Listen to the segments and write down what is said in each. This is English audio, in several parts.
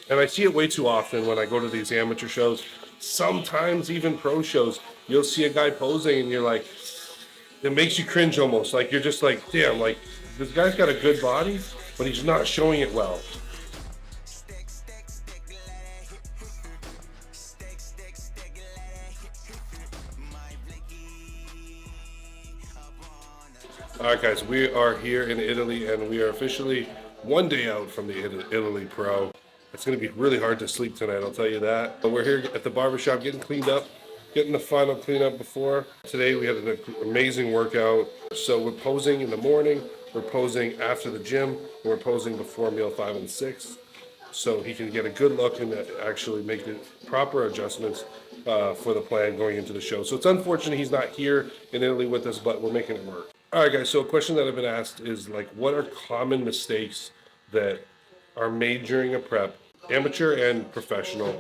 And I see it way too often when I go to these amateur shows, sometimes even pro shows. You'll see a guy posing and you're like, it makes you cringe almost. Like you're just like, damn, like this guy's got a good body, but he's not showing it well. All right, guys, we are here in Italy, and we are officially one day out from the Italy Pro. It's going to be really hard to sleep tonight, I'll tell you that. But we're here at the barbershop getting cleaned up, getting the final cleanup before. Today we had an amazing workout. So we're posing in the morning, we're posing after the gym, and we're posing before meal 5 and 6. So he can get a good look and actually make the proper adjustments for the plan going into the show. So it's unfortunate he's not here in Italy with us, but we're making it work. All right, guys, so a question that I've been asked is, like, what are common mistakes that are made during a prep, amateur and professional,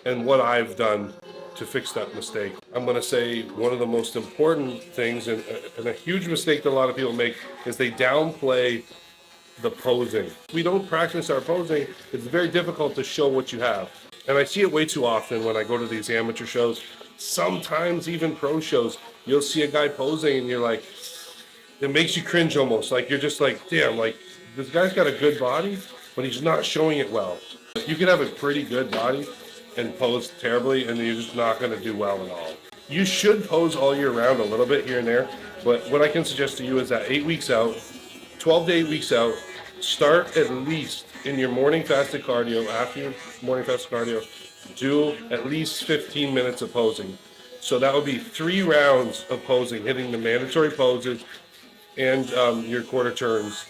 and what I've done to fix that mistake? I'm going to say one of the most important things, and a huge mistake that a lot of people make, is they downplay the posing. If we don't practice our posing, it's very difficult to show what you have. And I see it way too often when I go to these amateur shows, sometimes even pro shows. You'll see a guy posing and you're like, it makes you cringe almost. Like you're just like, damn, like this guy's got a good body, but he's not showing it well. You could have a pretty good body and pose terribly, and you're just not going to do well at all. You should pose all year round a little bit here and there, but what I can suggest to you is that 8 weeks out, 12 to 8 weeks out, start at least in your morning fasted cardio. After your morning fasted cardio, do at least 15 minutes of posing. So that would be 3 rounds of posing, hitting the mandatory poses and your quarter turns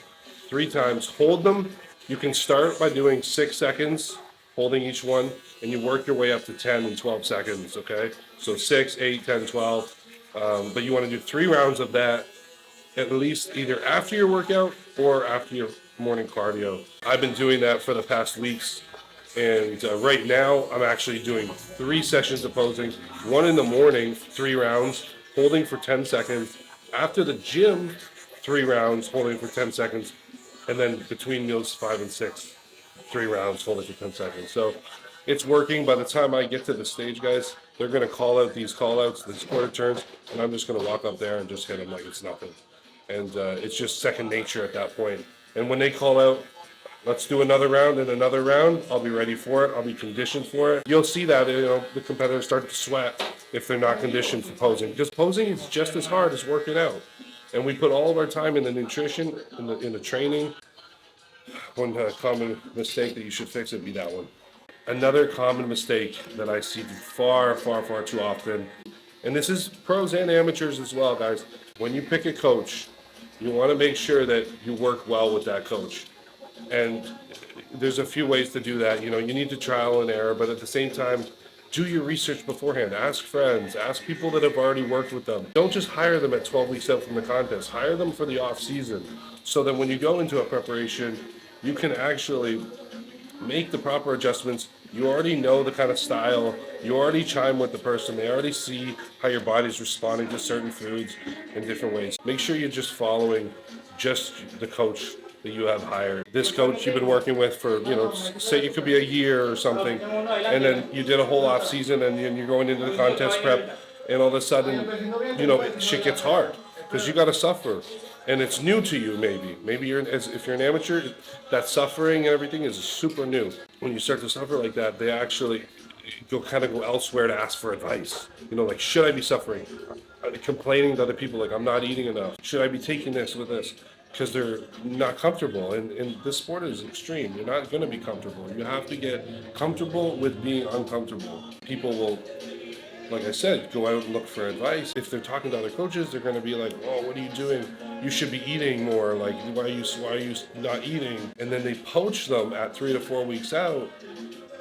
3 times. Hold them. You can start by doing 6 seconds, holding each one, and you work your way up to 10 and 12 seconds, okay? So 6, 8, 10, 12. But you want to do 3 rounds of that, at least either after your workout or after your morning cardio. I've been doing that for the past weeks, and right now I'm actually doing 3 sessions of posing, 1 in the morning, 3 rounds, holding for 10 seconds. After the gym, 3 rounds, holding for 10 seconds, and then between meals 5 and 6, 3 rounds, holding for 10 seconds. So it's working. By the time I get to the stage, guys, they're going to call out these call outs, these quarter turns, and I'm just going to walk up there and just hit them like it's nothing. And it's just second nature at that point. And when they call out, let's do another round and another round, I'll be ready for it. I'll be conditioned for it. You'll see that, the competitors start to sweat if they're not conditioned for posing, because posing is just as hard as working out. And we put all of our time in the nutrition, in the training. One common mistake that you should fix would be that one. Another common mistake that I see far, far, far too often, and this is pros and amateurs as well, guys. When you pick a coach, you want to make sure that you work well with that coach. And there's a few ways to do that. You need to trial and error, but at the same time, do your research beforehand. Ask friends, ask people that have already worked with them. Don't just hire them at 12 weeks out from the contest. Hire them for the off season, so that when you go into a preparation, you can actually make the proper adjustments. You already know the kind of style. You already chime with the person. They already see how your body's responding to certain foods in different ways. Make sure you're just following just the coach that you have hired. This coach you've been working with for, say it could be a year or something, and then you did a whole off season, and you're going into the contest prep, and all of a sudden, shit gets hard because you got to suffer, and it's new to you. Maybe if you're an amateur, that suffering and everything is super new. When you start to suffer like that, they actually go elsewhere to ask for advice. Like, should I be suffering? Complaining to other people, like, I'm not eating enough. Should I be taking this with this? Because they're not comfortable, and this sport is extreme. You're not going to be comfortable. You have to get comfortable with being uncomfortable. People will, like I said, go out and look for advice. If they're talking to other coaches, they're going to be like, oh, what are you doing? You should be eating more. Like, why are you not eating? And then they poach them at 3 to 4 weeks out,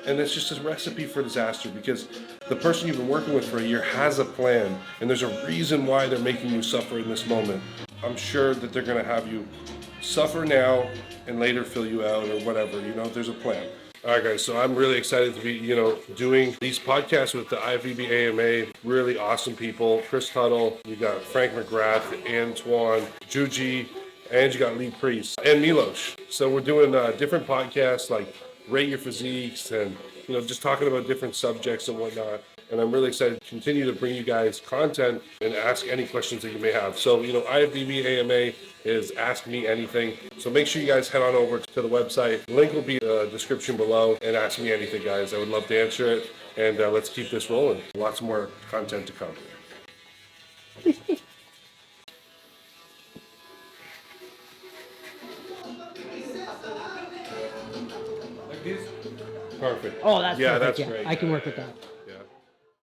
and it's just a recipe for disaster, because the person you've been working with for a year has a plan, and there's a reason why they're making you suffer in this moment. I'm sure that they're going to have you suffer now and later fill you out or whatever. There's a plan. All right, guys, so I'm really excited to be, doing these podcasts with the IFBBAMA. Really awesome people. Chris Tuttle, you got Frank McGrath, Antoine, Juji, and you got Lee Priest, and Milos. So we're doing different podcasts, like rate your physiques and, you know, just talking about different subjects and whatnot. And I'm really excited to continue to bring you guys content and ask any questions that you may have. So, you know, IFBB AMA is Ask Me Anything. So make sure you guys head on over to the website. The link will be in the description below, and ask me anything, guys. I would love to answer it. And let's keep this rolling. Lots more content to come. Like these? Perfect. Oh, that's yeah, perfect. that's great. I can work with that.